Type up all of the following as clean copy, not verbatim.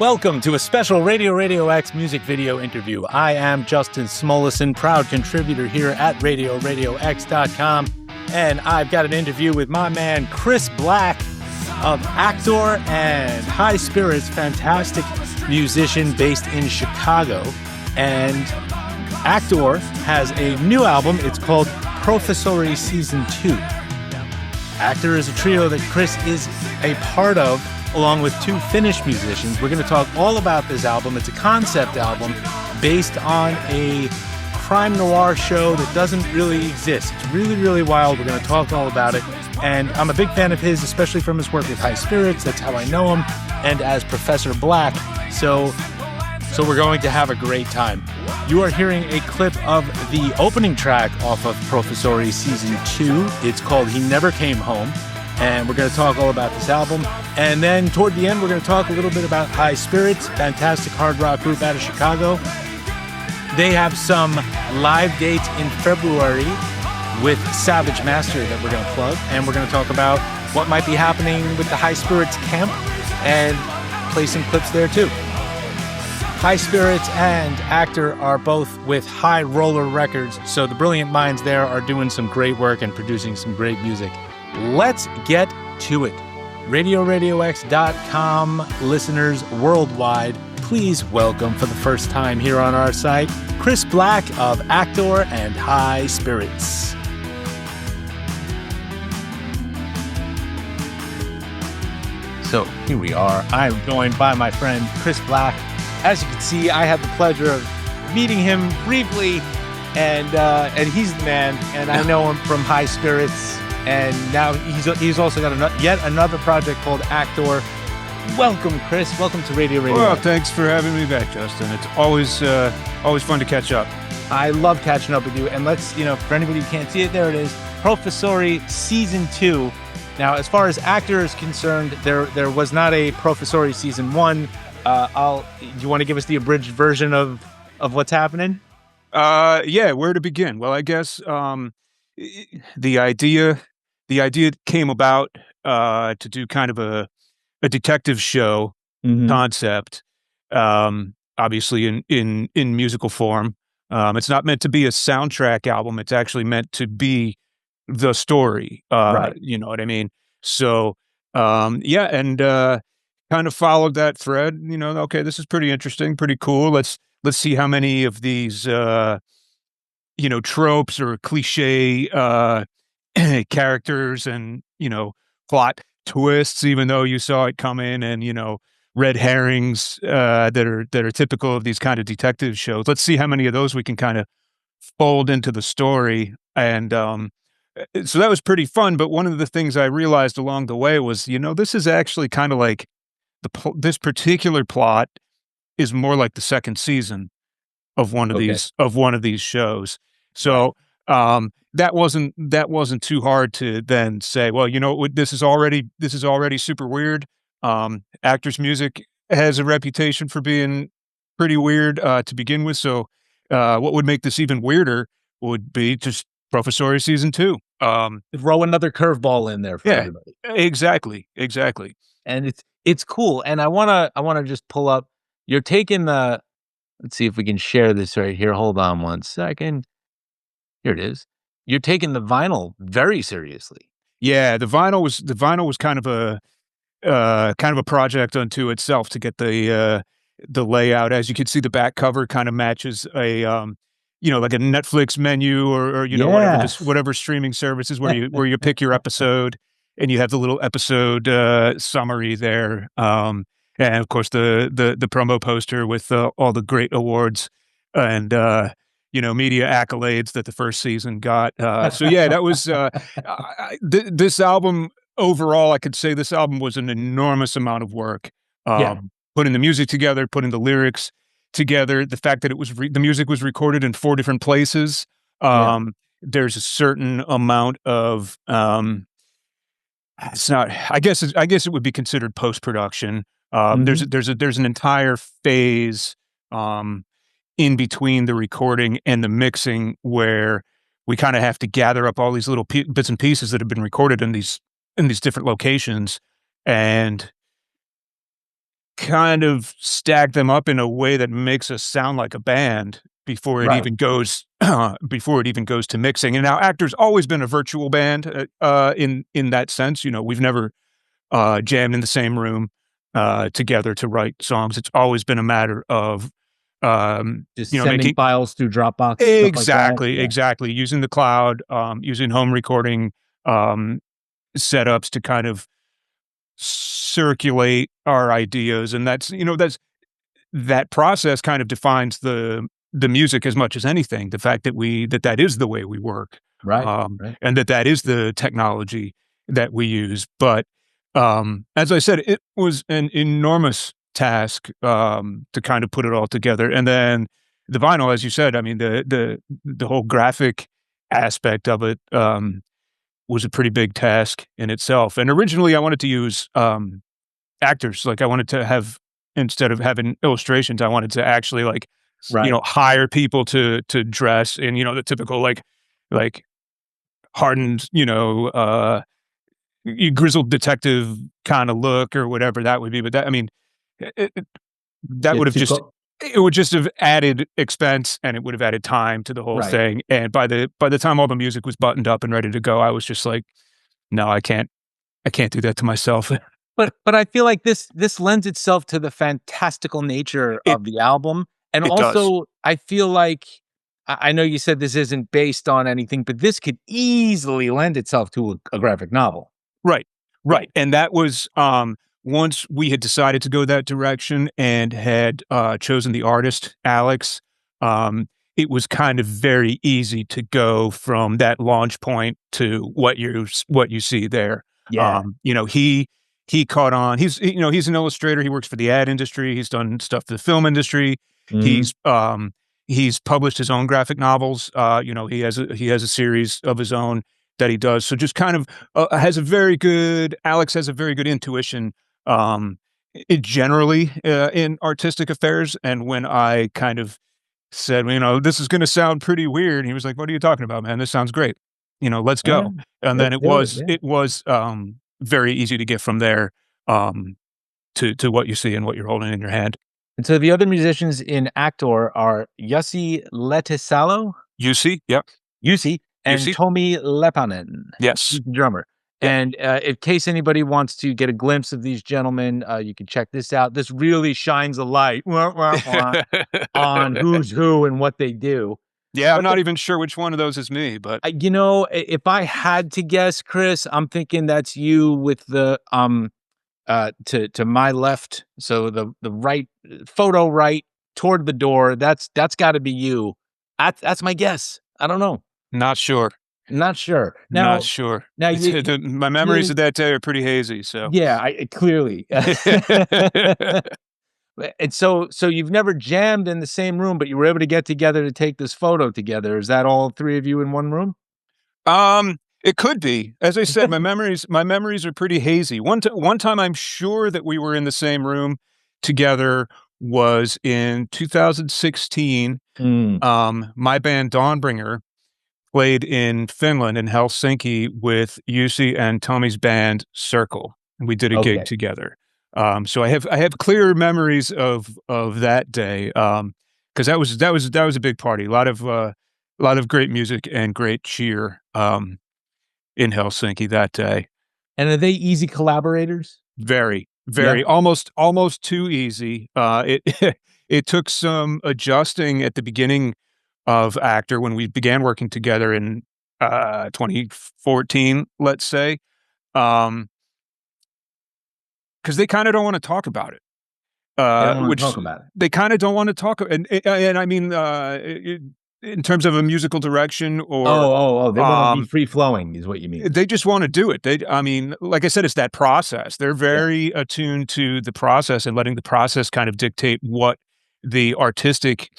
Welcome to a special Radio Radio X music video interview. I am Justin Smulison, proud contributor here at RadioRadioX.com, and I've got an interview with my man Chris Black of Aktor and High Spirits, fantastic musician based in Chicago. And Aktor has a new album. It's called Professori Season 2. Aktor is a trio that Chris is a part of, along with two Finnish musicians. We're going to talk all about this album. It's a concept album based on a crime noir show that doesn't really exist. It's really, really wild. We're going to talk all about it. And I'm a big fan of his, especially from his work with High Spirits. That's how I know him. And as Professor Black. So we're going to have a great time. You are hearing a clip of the opening track off of Professori Season 2. It's called He Never Came Home. And we're going to talk all about this album. And then toward the end, we're going to talk a little bit about High Spirits, fantastic hard rock group out of Chicago. They have some live dates in February with Savage Master that we're going to plug. And we're going to talk about what might be happening with the High Spirits camp and play some clips there too. High Spirits and Aktor are both with High Roller Records, so the brilliant minds there are doing some great work and producing some great music. Let's get to it. RadioRadioX.com listeners worldwide, please welcome for the first time here on our site, Chris Black of Aktor and High Spirits. So here we are. I'm joined by my friend Chris Black. As you can see, I had the pleasure of meeting him briefly, and he's the man, and I know him from High Spirits. And now he's also got yet another project called Aktor. Welcome, Chris. Welcome to Radio Radio. Well, thanks for having me back, Justin. It's always fun to catch up. I love catching up with you. And let's, for anybody who can't see it, there it is. Professori Season 2. Now, as far as Aktor is concerned, there was not a Professori Season 1. Do you want to give us the abridged version of what's happening? Yeah, where to begin? Well, I guess the idea came about to do kind of a detective show concept, obviously in musical form. It's not meant to be a soundtrack album. It's actually meant to be the story. Right. You know what I mean? So, yeah, and kind of followed that thread. Okay, this is pretty interesting, pretty cool. Let's see how many of these tropes or cliche characters and plot twists, even though you saw it come in, and red herrings that are typical of these kind of detective shows. Let's see how many of those we can kind of fold into the story. And so that was pretty fun. But one of the things I realized along the way was, this is actually kind of like this particular plot is more like the second season of one of these shows. So that wasn't too hard to then say, well, this is already super weird. Aktor's music has a reputation for being pretty weird to begin with. So what would make this even weirder would be just Professori Season 2. Throw another curveball in there for everybody. Exactly. And it's cool. And I wanna just pull up. You're taking the. Let's see if we can share this right here. Hold on one second. Here it is. You're taking the vinyl very seriously. Yeah, the vinyl was kind of a project unto itself to get the layout. As you can see, the back cover kind of matches a like a Netflix menu or whatever streaming services where you pick your episode and you have the little episode summary there. And of course the promo poster with all the great awards and media accolades that the first season got. So yeah, that was this album overall. I could say this album was an enormous amount of work. Putting the music together, putting the lyrics together. The fact that it was the music was recorded in 4 different places. There's a certain amount of it's not. I guess it would be considered post-production. There's an entire phase in between the recording and the mixing where we kind of have to gather up all these little bits and pieces that have been recorded in these different locations and kind of stack them up in a way that makes us sound like a band before it Right. even goes to mixing. And now Actor's always been a virtual band in that sense. We've never jammed in the same room together to write songs. It's always been a matter of Just sending making files through Dropbox, stuff like that. exactly, Yeah. exactly using the cloud, using home recording um, setups to kind of circulate our ideas, and that's that process kind of defines the music as much as anything. The fact that is the way we work, Right. Right. and that is the technology that we use. But as I said, it was an enormous task to kind of put it all together, and then the vinyl, as you said. I mean, the whole graphic aspect of it was a pretty big task in itself. And originally, I wanted to use actors. Like I wanted to have instead of having illustrations, I wanted to actually Right. hire people to dress in, the typical like hardened, grizzled detective kind of look or whatever that would be. But that, I mean, it that Yeah. would have it would just have added expense and it would have added time to the whole Right. thing. And by the time all the music was buttoned up and ready to go, I was just like, no, I can't do that to myself. But I feel like this lends itself to the fantastical nature It of the album, and it does. also I feel like I know you said this isn't based on anything, but this could easily lend itself to a graphic novel. Right, Yeah. right, and that was, once we had decided to go that direction and had, chosen the artist, Alex, it was kind of very easy to go from that launch point to what you see there. Yeah. He caught on. He's an illustrator, he works for the ad industry, he's done stuff for the film industry. Mhm. He's, he's published his own graphic novels, he has a series of his own that he does, so just kind of Alex has a very good intuition, generally, in artistic affairs, and when I kind of said, "This is gonna sound pretty weird," he was like, "What are you talking about, man? This sounds great. Let's Alright. go." And then Let's do it, yeah. it was, very easy to get from there, um, to what you see and what you're holding in your hand. And so the other musicians in Aktor are Jussi Lehtisalo, You see? Yep. Jussi, You and see? Tomi Lepanen. Yes. He's the drummer. Yep. And, in case anybody wants to get a glimpse of these gentlemen, you can check this out. This really shines a light, wah, wah, wah, on who's who and what they do. Yeah, I'm But not even sure which one of those is me, but if I had to guess, Chris, I'm thinking that's you with the, to my left, so the right photo right toward the door, that's gotta be you. That's my guess. I don't know. not sure. Not sure. Not sure. Now It's you my memories you of that day are pretty hazy, so yeah, I clearly. And so you've never jammed in the same room, but you were able to get together to take this photo together. Is that all 3 of you in one room? It could be. As I said, my memories are pretty hazy. One time I'm sure that we were in the same room together was in 2016. Mm, My band Dawnbringer played in Finland, in Helsinki, with Jussi and Tommy's band Circle, and we did a gig okay. together. So I have clear memories of that day, because that was a big party. A lot of great music and great cheer, in Helsinki that day. And are they easy collaborators? Very, Yeah. very, almost too easy. It it took some adjusting at the beginning of Actor when we began working together in 2014, let's say, because they kind of don't want to talk about it. They don't wanna Which talk about it. they kind of don't want to talk, and I mean, in terms of a musical direction or Oh, they wanna be um, free flowing is what you mean. they just wanna do it. I mean, like I said, it's that process. They're Yeah. very attuned to the process and letting the process kind of dictate what the artistic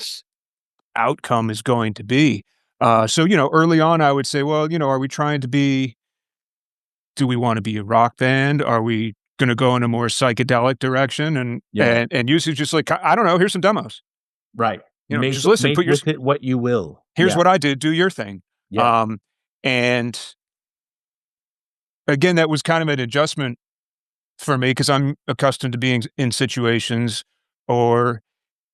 outcome is going to be. So, early on, I would say, well, are we trying to be do we wanna be a rock band? Are we gonna go in a more psychedelic direction? And Yeah. and Usually just like, I don't know, here's some demos. Right. Just listen, Make with it what you will. here's Yeah. what I did, do your thing. Yeah. Um, and again, that was kind of an adjustment for me because I'm accustomed to being in situations or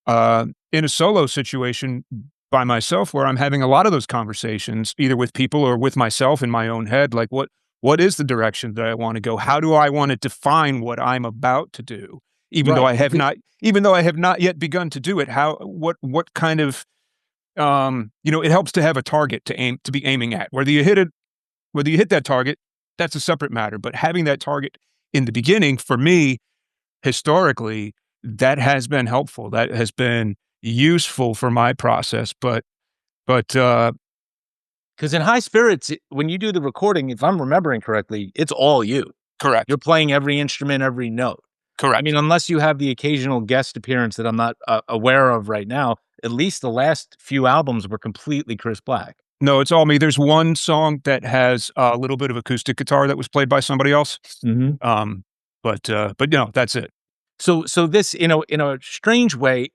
in a solo situation by myself where I'm having a lot of those conversations, either with people or with myself in my own head. Like, what is the direction that I want to go? How do I want to define what I'm about to do? Right. Even though I have not yet begun to do it, what kind of, it helps to have a target to be aiming at. Whether you hit that target, that's a separate matter. But having that target in the beginning, for me, historically, that has been helpful. That has been useful for my process. But Because in high spirits, when you do the recording, if I'm remembering correctly, it's all you. correct, You're playing every instrument, every note. I mean, correct. unless you have the occasional guest appearance that I'm not aware of right now, at least the last few albums were completely Chris Black. No, it's all me. There's one song that has a little bit of acoustic guitar that was played by somebody else. Mm-hmm. Um, but that's it. So this, in a strange way,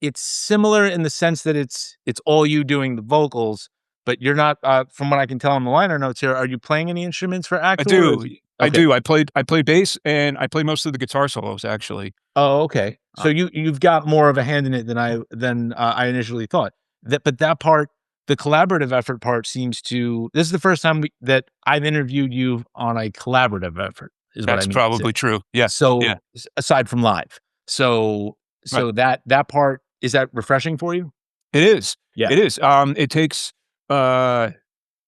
it's similar in the sense that it's all you doing the vocals, but you're not. From what I can tell in the liner notes here, are you playing any instruments for I Actor? do. I Okay. do. I play bass and I play most of the guitar solos actually. Oh, okay. Uh, So you've got more of a hand in it than I initially thought. But that part, the collaborative effort part, seems to. This is the first time that I've interviewed you on a collaborative effort, is what I that's mean to say. probably true. Yeah. So Yeah. aside from live, so Right. so that part, is that refreshing for you? It is. Yeah. It is. It uh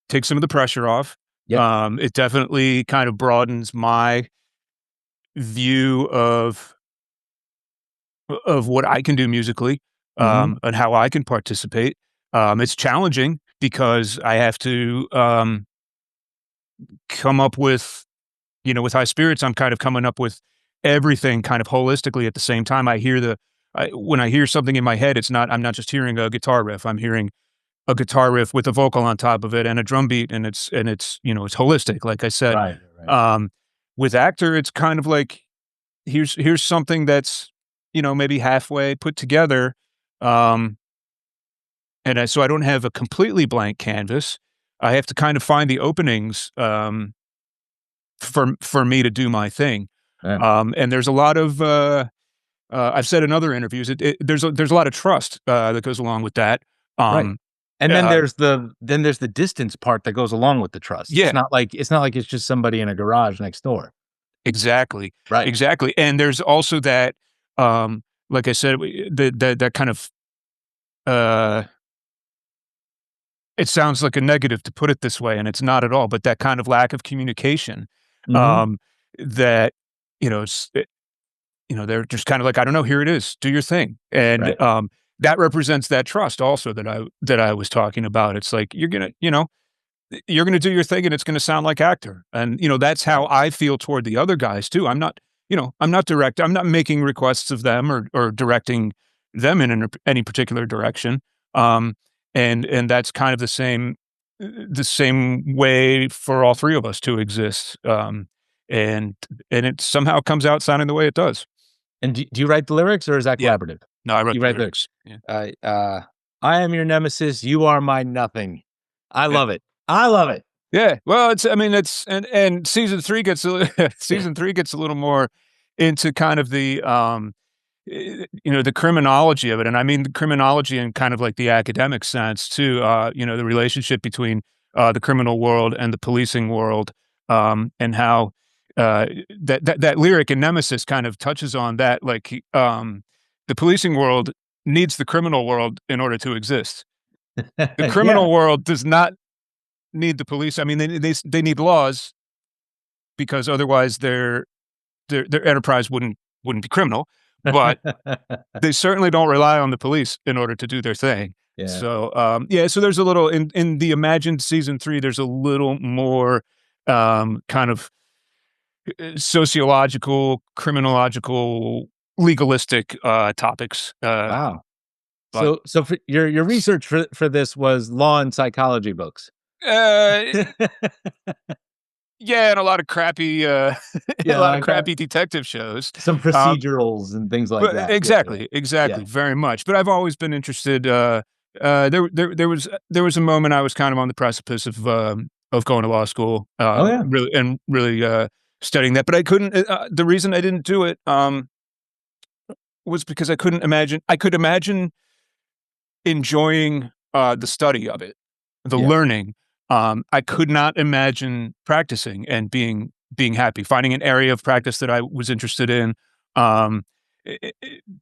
takes some of the pressure off. Yep. It definitely kind of broadens my view of what I can do musically, Hmm. and how I can participate. It's challenging because I have to come up with, with high spirits. I'm kind of coming up with everything kind of holistically at the same time. When I hear something in my head, I'm not just hearing a guitar riff. I'm hearing a guitar riff with a vocal on top of it and a drum beat, and it's holistic. Like I said, Right. Right. um, with Actor, it's kind of like here's something that's maybe halfway put together, um, so I don't have a completely blank canvas. I have to kind of find the openings for me to do my thing. Yeah. And there's a lot of I've said in other interviews, there's a lot of trust that goes along with that. Right. Um, And then uh, there's the distance part that goes along with the trust. It's yeah, not like it's just somebody in a garage next door. exactly, Right. exactly. And there's also that, like I said, that kind of uh, it sounds like a negative to put it this way, and it's not at all. But that kind of lack of communication, Mhm. um, that they're just kind of like, I don't know, here it is, do your thing, and Right. that represents that trust also that I was talking about. It's like you're gonna do your thing and it's gonna sound like Actor. And, that's how I feel toward the other guys too. I'm not making requests of them or directing them in any particular direction. Um, and that's kind of the same way for all three of us to exist. And it somehow comes out sounding the way it does. And do you write the lyrics, or is that Yeah. collaborative? No, I wrote You the write lyrics. lyrics. Yeah. Uh, uh, I am your nemesis, you are my nothing. I Yeah. love it. I love it. Yeah, well, it's I mean, it's and season 3 gets season 3 gets a little more into kind of the criminology of it, and I mean the criminology in kind of like the academic sense too, the relationship between, the criminal world and the policing world, and how, that lyric in Nemesis kind of touches on that, like, the policing world needs the criminal world in order to exist. The Yeah. criminal world does not need the police. I mean, they need laws because otherwise their enterprise wouldn't be criminal, but they certainly don't rely on the police in order to do their thing. Yeah. So, yeah, so there's a little in the imagined season 3, there's a little more, kind of, sociological, criminological, legalistic, topics, Wow. but, So for your research for this was law and psychology books. uh yeah, and a lot of crappy, a Yeah, lot of like crappy detective shows. some Um, procedurals and things like but that. Yeah, yeah. exactly, Yeah. exactly, very much. But I've always been interested. There was a moment I was kind of on the precipice of going to law school. Oh, yeah. Really, studying that, but I couldn't. The reason I didn't do it was because I couldn't imagine. I could imagine enjoying the study of it, the Yeah. learning. I could not imagine practicing and being happy, finding an area of practice that I was interested in. Um,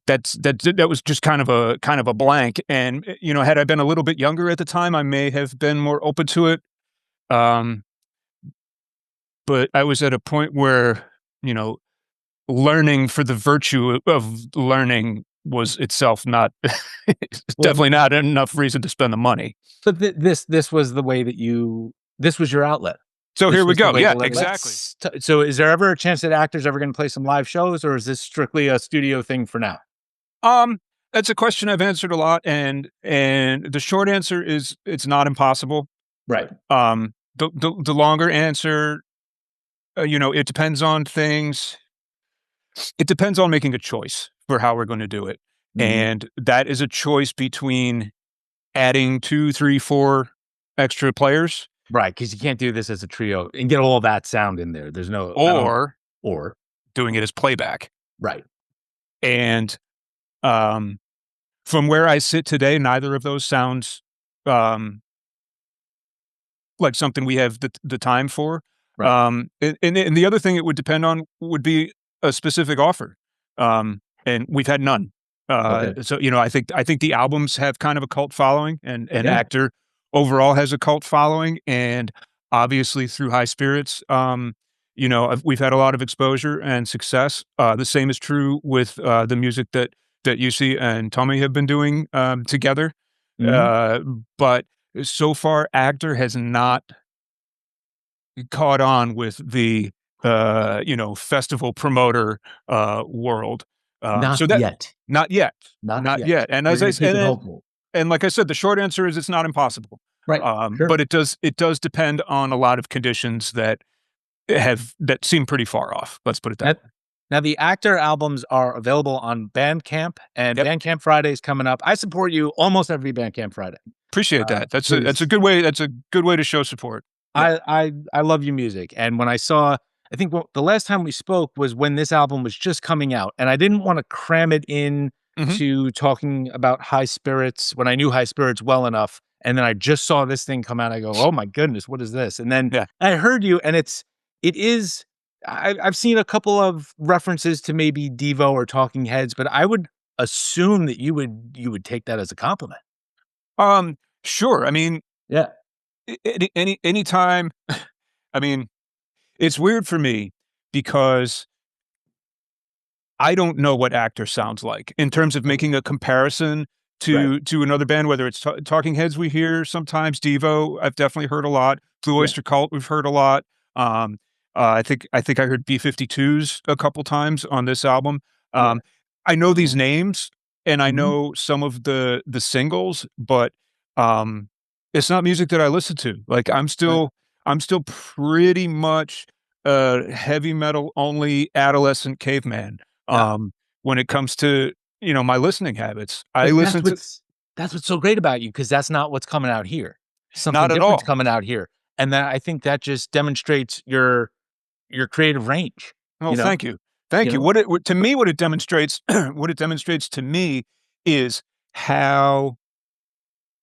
that was just kind of a blank. And had I been a little bit younger at the time, I may have been more open to it. Um, but I was at a point where learning for the virtue of learning was itself not Well, definitely not enough reason to spend the money. but this was the way that this was your outlet. So This here we was the go. way to Yeah, let exactly. so is there ever a chance that Actor's ever gonna play some live shows, or is this strictly a studio thing for now? Um, that's a question I've answered a lot, and the short answer is it's not impossible. Right. The longer answer, it depends on things. It depends on making a choice for how we're going to do it, Mhm. and that is a choice between adding 2, 3, 4 extra players, Right, because you can't do this as a trio and get all that sound in there. There's no I don't or or doing it as playback. right. And um, from where I sit today, neither of those sounds um, like something we have the time for. Right. And the other thing it would depend on would be a specific offer, and we've had none. Okay. So I think the albums have kind of a cult following, and Yeah. Actor overall has a cult following, and obviously through High Spirits, we've had a lot of exposure and success. The same is true with the music that Yussi and Tommy have been doing together. Mhm. Uh, but so far, Actor has not caught on with the festival promoter world. Not So that yet. not yet, Not not yet. yet. And We're as I gonna s- keep it and hopeful. and like I said, the short answer is it's not impossible. Right. But Sure. it does depend on a lot of conditions that seem pretty far off. Let's put it that Now way. now the Actor albums are available on Bandcamp, and Yep. Bandcamp Friday is coming up. I support you almost every Bandcamp Friday, Appreciate that. That's a 'cause good way. That's a good way to show support. Yep. I love your music, and when I saw I think the last time we spoke was when this album was just coming out, and I didn't wanna cram it in Mhm. to talking about High Spirits when I knew High Spirits well enough, and then I just saw this thing come out, I go, "Oh my goodness, what is this?" And then Yeah. I heard you, and it is I've seen a couple of references to maybe Devo or Talking Heads, but I would assume that you would take that as a compliment. Sure. I mean, Yeah. anytime. I mean, it's weird for me because I don't know what Actor sounds like in terms of Okay. making a comparison Right. to another band, whether it's Talking Heads we hear sometimes, Devo, I've definitely heard a lot, Blue Yeah. Oyster Cult, we've heard a lot. Um, I think I heard B-52s a couple times on this album. Yeah. Um, I know these names and I Mhm. know some of the singles, but um, it's not music that I listen to. Like Right. I'm still pretty much a heavy metal only adolescent caveman Yeah. um, when it comes to, my listening habits. I But listen to that's what's so great about you, because that's not what's coming out here. Something not at different's all. coming out here, and that I think that just demonstrates your creative range, Well, you know? thank you. Thank You you. know? To me, what it demonstrates, what it demonstrates to me is how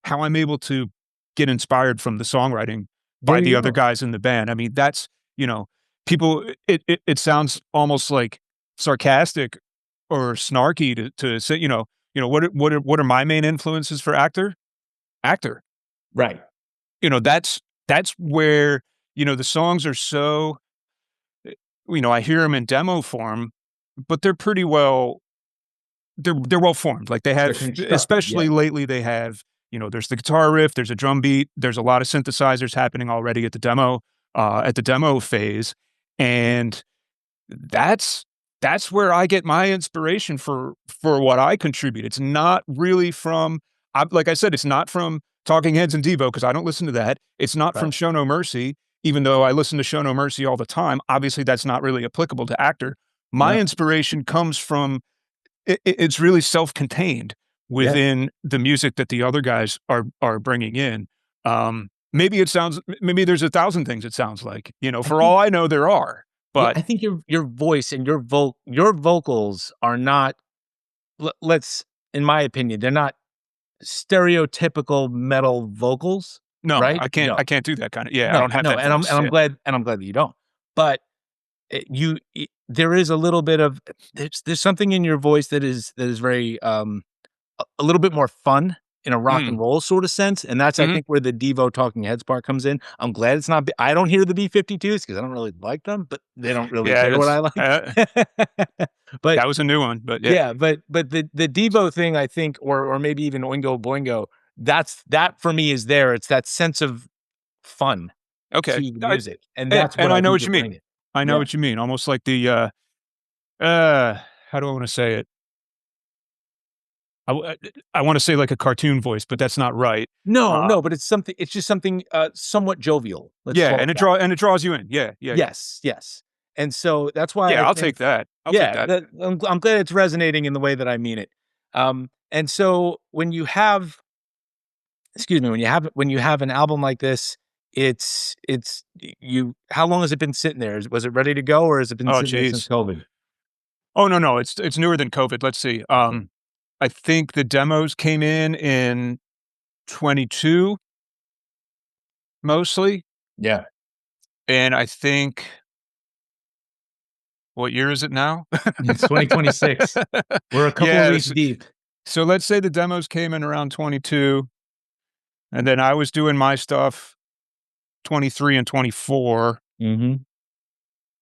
I'm able to get inspired from the songwriting There by you the other go. guys in the band. I mean, that's, people, it sounds almost like sarcastic or snarky to say, what are my main influences for Actor? Actor. Right. That's where, the songs are so, I hear them in demo form, but they're well formed. Like they They're have, constructed, yeah. especially lately, they have, there's the guitar riff, there's a drum beat, there's a lot of synthesizers happening already at the demo phase. And that's where I get my inspiration for what I contribute. It's not really from, like I said, it's not from Talking Heads and Devo because I don't listen to that. It's not from Right. Show No Mercy, even though I listen to Show No Mercy all the time. Obviously, that's not really applicable to Actor. My No. inspiration comes from it's really self-contained Yeah. within the music that the other guys are bringing in. Maybe there's 1,000 things it sounds like. I For think all I know, there are. But I think your voice and your vocals are not, let's, in my opinion, they're not stereotypical metal vocals, no, right? No. I can't do that kind of. Yeah, I No, don't have no, that and voice. I'm glad that you don't. But there is a little bit of, there's something in your voice that is very a little bit more fun in a rock Mm, and roll sort of sense, and that's I mhm. think where the Devo Talking Heads part comes in. I'm glad it's not. I don't hear the B-52s because I don't really like them, but they don't really Yeah, care what I like. But that was a new one, but yeah. yeah, but the Devo thing, I think, or maybe even Oingo Boingo, that for me is there. It's that sense of fun to Okay. the music, and And that's what I I know think what you're you mean. bringing. I know Yeah. what you mean. Almost like uh, how do I wanna say it? I wanna say like a cartoon voice, but that's not right. No, Uh, no, but it's just something, somewhat jovial. Let's yeah, call it that. and it draws you in. Yeah, yeah, yeah. Yes, yes. And so that's why Yeah, I I'll think, take that. I'll take yeah, that. I'm glad it's resonating in the way that I mean it. And so when you have, excuse me, when you have an album like this, it's you. How long has it been sitting there? Was it ready to go, or has it been Oh, sitting there since geez. COVID? Oh, no, it's newer than COVID. Let's see. Okay. I think the demos came in 22 mostly, Yeah. and I think what year is it now? It's 2026. We're a couple of Yeah, weeks deep. so let's say the demos came in around 22, and then I was doing my stuff 23 and 24, Mhm.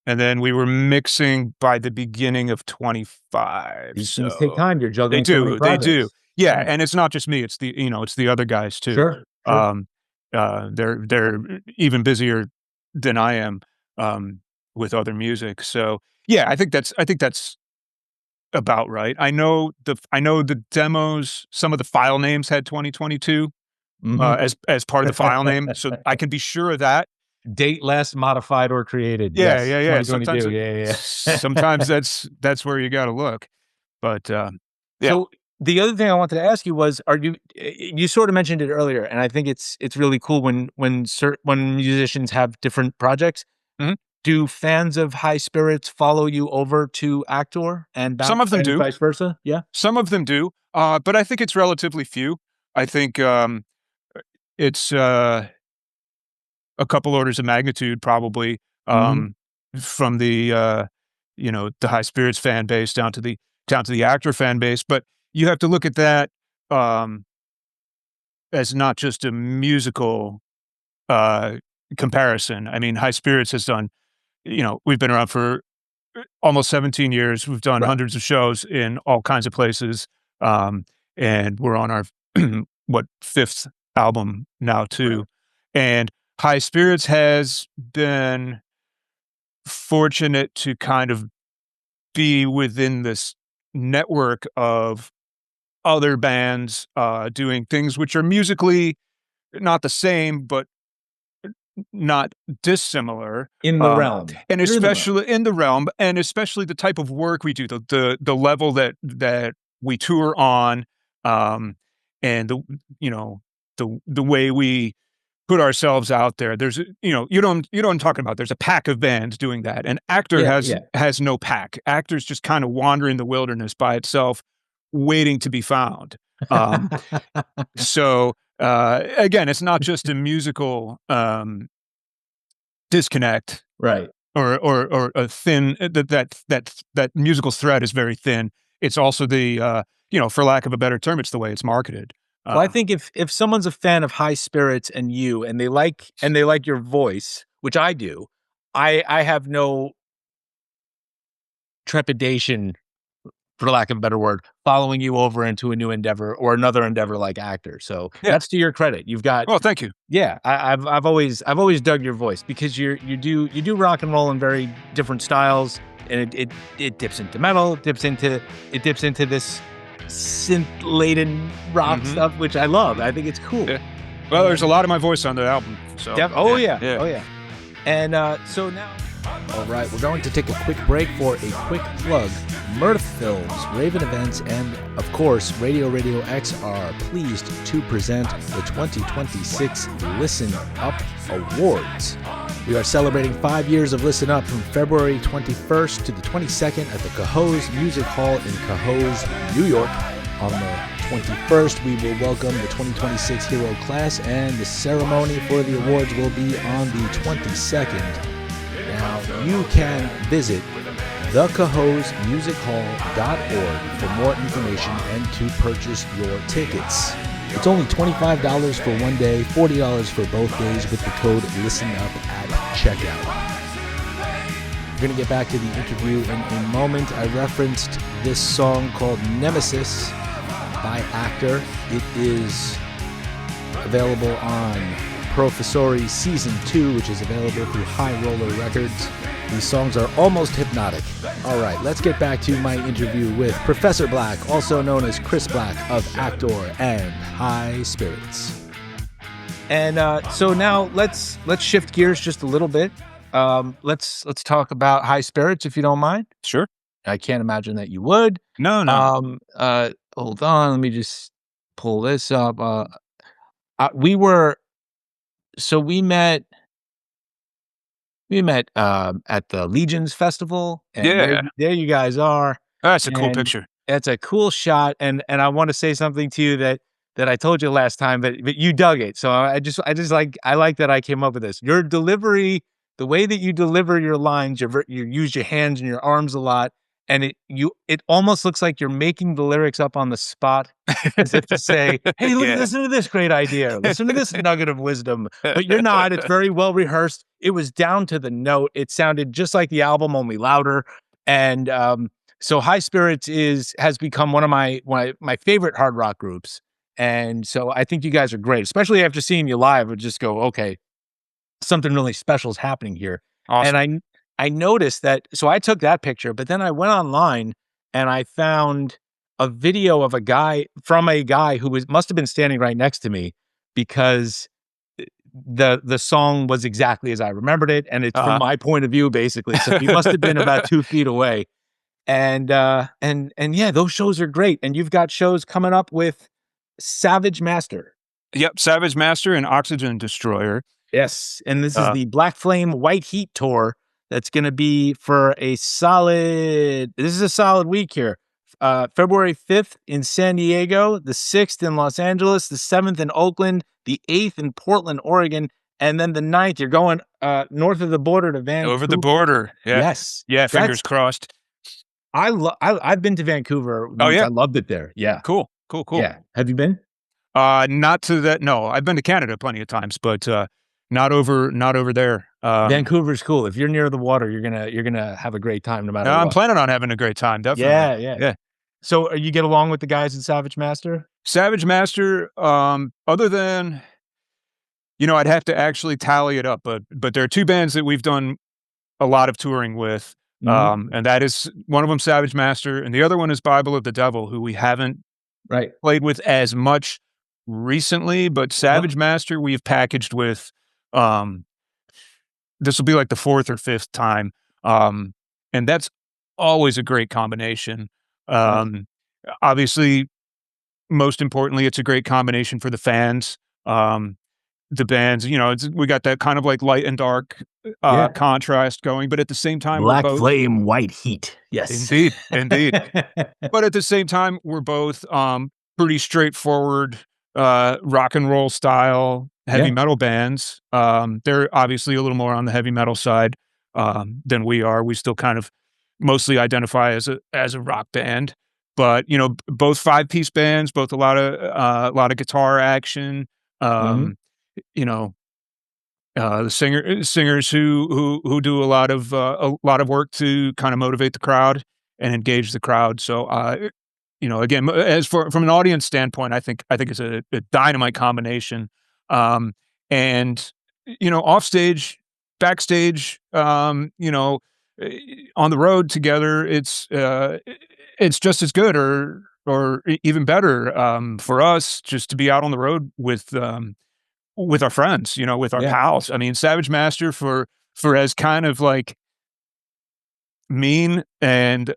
and then we were mixing by the beginning of 25, These things take so time. You're they juggling so many do, they do. projects. Yeah, Yeah. and it's not just me, it's it's the other guys too. Sure, sure. Um, they're even busier than I am, with other music, so, yeah, I think that's about right. I know the demos, some of the file names had 2022, Mhm. as part of the file name, so I can be sure of that. Date less modified or created. Yeah, Yes, yeah, yeah. 2022. Yeah, yeah, Sometimes yeah. that's where you gotta look. But, yeah. So the other thing I wanted to ask you was, are you you sort of mentioned it earlier, and I think it's really cool when musicians have different projects. Mhm. Do fans of High Spirits follow you over to Actor Some of them and do. vice versa? Yeah. Some of them do, but I think it's relatively few. I think, it's, a couple orders of magnitude probably, Mhm. from the High Spirits fan base down to the Actor fan base, but you have to look at that, um, as not just a musical, uh, comparison. I mean, High Spirits has done, we've been around for almost 17 years. We've done Right, hundreds of shows in all kinds of places, um, and we're on our what, 5th album now right. too, and High Spirits has been fortunate to kind of be within this network of other bands, doing things which are musically not the same, but not dissimilar, In the realm. and You're in the realm. especially in the realm, and especially the type of work we do, the level that we tour on, um, and you know, the way we put ourselves out there. There's you know what I'm talking about. There's a pack of bands doing that, and Actor Yeah, yeah. has no pack. Actor's just kind of wandering the wilderness by itself, waiting to be found. Um, so, again, it's not just a musical, disconnect Right. or a thin that musical thread is very thin. It's also for lack of a better term, it's the way it's marketed. Well, I Um, think if someone's a fan of High Spirits and you, and they like your voice, which I do, I have no trepidation, for lack of a better word, following you over into a new endeavor or another endeavor like Actor. So yeah. that's to your credit. You've got, Well, thank you. yeah, I've always dug your voice because you do rock and roll in very different styles, and it dips into metal, it dips into this synth laden rock Mhm. stuff, which I love. I think it's cool. Yeah. Well, there's a lot of my voice on the album. So Oh yeah, yeah. oh yeah. And so now, all right, we're going to take a quick break for a quick plug. Mirth Films, Raven Events, and, of course, Radio Radio X are pleased to present the 2026 Listen Up Awards. We are celebrating 5 years of Listen Up from February 21st to the 22nd at the Cahoes Music Hall in Cahoes, New York. On the 21st, we will welcome the 2026 Hero Class, and the ceremony for the awards will be on the 22nd. Now, you can visit thecahoesmusichall.org for more information and to purchase your tickets. It's only $25 for one day, $40 for both days with the code LISTENUP at checkout. We're going to get back to the interview in a moment. I referenced this song called Nemesis by Aktor. It is available on Professori Season 2, which is available through High Roller Records. These songs are almost hypnotic. All right, let's get back to my interview with Professor Black, also known as Chris Black of Aktor and High Spirits. And so now let's shift gears just a little bit. Let's talk about High Spirits, if you don't mind. Sure. I can't imagine that you would. No. Hold on, let me just pull this up. We met at the Legions Festival, and there you guys are. That's a cool picture. It's a cool shot, and I want to say something to you that I told you last time, but you dug it. So I like that I came up with this. Your delivery, the way that you deliver your lines, you use your hands and your arms a lot, and it almost looks like you're making the lyrics up on the spot, as if to say, "Hey, listen to this great idea. Listen to this nugget of wisdom." But you're not. It's very well rehearsed. It was down to the note. It sounded just like the album, only louder. And so High Spirits has become one of my favorite hard rock groups. And so I think you guys are great, especially after seeing you live. I would just go, okay, something really special is happening here. Awesome. And I noticed that, so I took that picture, but then I went online and I found a video of a guy who must have been standing right next to me, because the song was exactly as I remembered it, and it's from my point of view, basically. So he must have been about 2 feet away. And yeah, those shows are great. And you've got shows coming up with Savage Master. Yep, Savage Master and Oxygen Destroyer. Yes, and this is the Black Flame White Heat tour. That's going to be for this is a solid week here. February 5th in San Diego, the 6th in Los Angeles, the 7th in Oakland, the 8th in Portland, Oregon, and then the 9th, you're going north of the border to Vancouver. Over the border. Yeah. Yes. Yeah, fingers crossed. I've been to Vancouver once. Oh, yeah? I loved it there. Yeah. Cool. Yeah. Have you been? Not to that. No, I've been to Canada plenty of times, but not over there. Vancouver's cool. If you're near the water, you're gonna have a great time no matter what. I'm planning on having a great time, definitely. Yeah. So you get along with the guys in Savage Master? Savage Master, other than, I'd have to actually tally it up, but there are two bands that we've done a lot of touring with, and that is one of them, Savage Master, and the other one is Bible of the Devil, who we haven't played with as much recently, but Savage Master we've packaged with. This will be like the 4th or 5th time, and that's always a great combination. Obviously, most importantly, it's a great combination for the fans. The bands, we got that kind of like light and dark contrast going, but at the same time, Black Flame White Heat. Yes, indeed. But at the same time, we're both pretty straightforward rock and roll style heavy metal bands. They're obviously a little more on the heavy metal side than we are. We still kind of mostly identify as a rock band, but both 5-piece bands, both a lot of guitar action. The singers who do a lot of work to kind of motivate the crowd and engage the crowd. So again, from an audience standpoint, I think it's a dynamite combination. And offstage, backstage, on the road together, it's just as good or even better for us just to be out on the road with our friends, with our pals. I mean, Savage Master for as kind of like mean and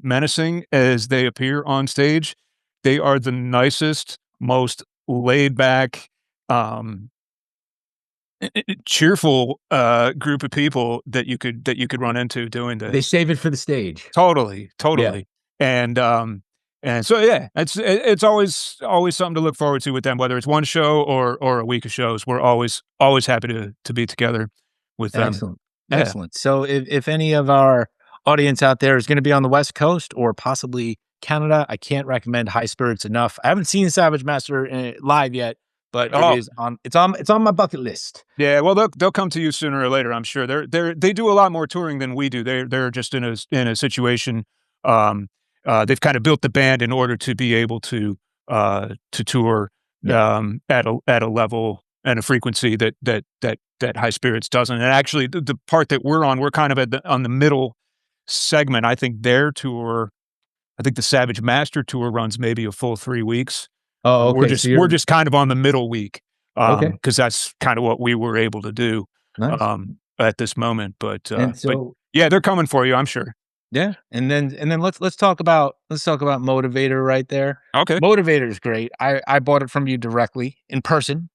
menacing as they appear on stage, they are the nicest, most laid back, um, cheerful group of people that you could run into doing They this. save it for the stage. Totally, Yeah, totally. And and so yeah, it's always something to look forward to with them, whether it's one show or a week of shows. We're always happy to be together with them. excellent, Yeah. excellent. So if any of our audience out there is going to be on the West Coast or possibly Canada, I can't recommend High Spirits enough. I haven't seen Savage Master live yet, but it Oh, is on. It's on my bucket list. yeah. Well, they'll come to you sooner or later, I'm sure. They do a lot more touring than we do. They're just in a situation. Um, they've kind of built the band in order to be able to tour Yeah. at a level and a frequency that High Spirits doesn't. And actually, the part that we're on, we're kind of on the middle segment. I think the Savage Master tour runs maybe a full 3 weeks. Oh, okay. So We're you're just kind of on the middle week, okay. because that's kind of what we were able to do, Nice. at this moment, And but so yeah, they're coming for you, I'm sure. yeah, and then let's talk about Motivator right there. Okay. Motivator is great. I bought it from you directly in person,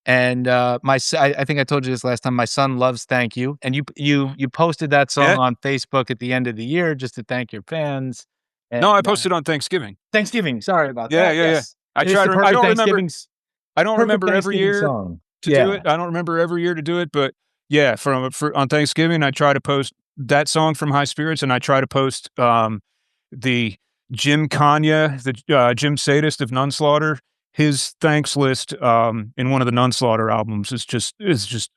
and I think I told you this last time. My son loves "Thank You," and you posted that song Yeah. on Facebook at the end of the year just to thank your fans. And No, I posted on Thanksgiving. Thanksgiving. Sorry about Yeah, that. yeah, yeah. Yes, it's the I don't perfect remember every Thanksgiving year song. to do Yeah. it. I don't remember every year to do it, but yeah, for on Thanksgiving, I try to post that song from High Spirits, and I try to post, the Jim Kanya, the, Jim Sadist of Nunslaughter, his thanks list, in one of the Nunslaughter albums is just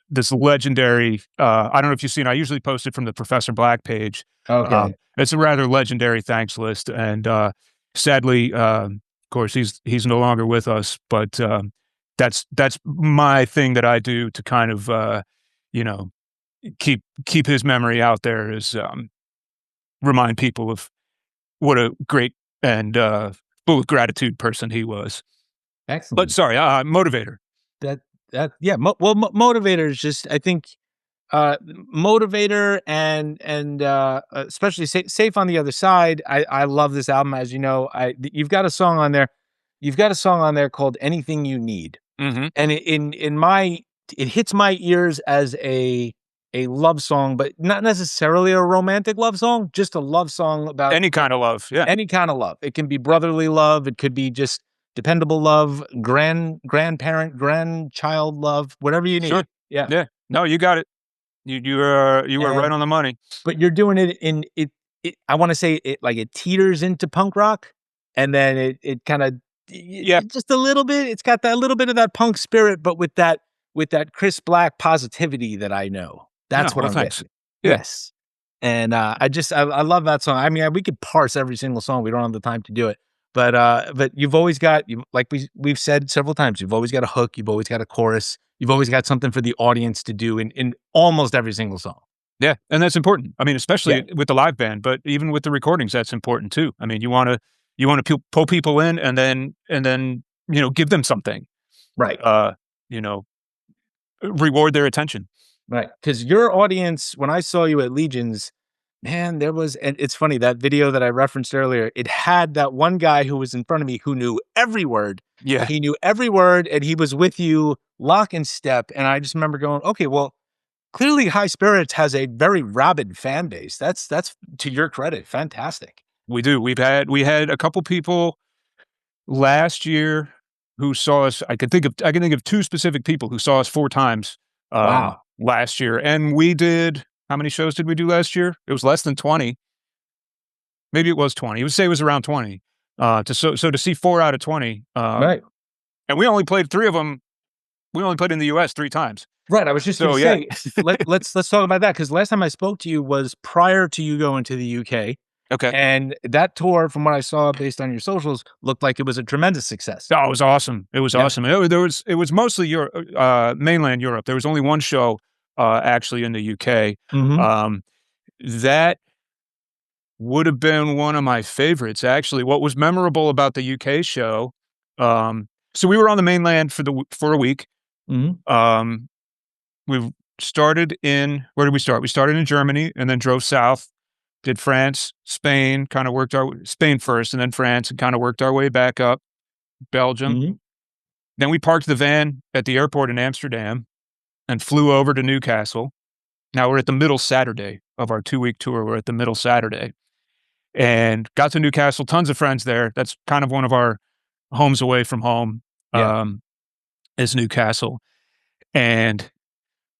this legendary, I don't know if you've seen, I usually post it from the Professor Black page. Okay. It's a rather legendary thanks list, and, sadly, of course, he's no longer with us, but, that's my thing that I do to kind of, you know, keep his memory out there is, remind people of what a great and, full of gratitude person he was. But Excellent. sorry, Motivator. That yeah. Motivator is just I think uh Motivator and especially Safe on the Other Side. I love this album, as you know. You've got a song on there. You've got a song on there called Anything You Need. Mhm. And in my it hits my ears as a love song, but not necessarily a romantic love song, just a love song about Any kind of love, yeah. any kind of love. It can be brotherly love, it could be just dependable love, grandparent, grandchild love, whatever you Sure. need. Yeah. Yeah. No, you got it. You are right And on the money. but you're doing it in it I wanna say it like it teeters into punk rock, and then it kinda Yeah. just a little bit, it's got that little bit of that punk spirit, but with that Chris Black positivity that I know. No, That's what well, I'm thanks. getting. Yeah. Yes. And, I love that song. I mean, we could parse every single song, we don't have the time to do it. But you've always got you like we've said several times, you've always got a hook, you've always got a chorus, you've always got something for the audience to do in almost every single song. Yeah, and that's important. I mean, Yeah. especially with the live band, but even with the recordings, that's important too. I mean, you wanna pull people in and then, give them something, Right. uh, you know, reward their attention. Right. Because your audience, when I saw you at Legions, man, there was and it's funny, that video that I referenced earlier, it had that one guy who was in front of me who knew every word. Yeah, He knew every word, and he was with you lock and step, and I just remember going, "Okay, well, clearly High Spirits has a very rabid fan base." That's to your credit, fantastic. we do. We had a couple people last year who saw us. I can think of 2 specific people who saw us 4 times, Wow. last year, and we did how many shows did we do last year? It was less than 20. Maybe it was 20. Would say it was around 20. So to see 4 out of 20, Right. and we only played 3 of them. We only played in the US 3 times. Right, I was just gonna So, yeah. say, let's talk about that because last time I spoke to you was prior to you going to the UK. Okay. And that tour, from what I saw based on your socials, looked like it was a tremendous success. Oh, it was awesome. It was Yeah. awesome. It was mostly mainland Europe. There was only 1 show, actually in the UK. Mhm, Um, that would have been one of my favorites, actually. What was memorable about the UK show, so we were on the mainland for a week. mhm. We started in where did we start? We started in Germany and then drove south did France, Spain, kind of worked Spain first, and then France, and kind of worked our way back up, Belgium. Mm-hmm. Then we parked the van at the airport in Amsterdam and flew over to Newcastle. Now we're at the middle Saturday of our 2-week tour. We're at the middle Saturday and got to Newcastle. Tons of friends there. That's kind of one of our homes away from home, is Newcastle. And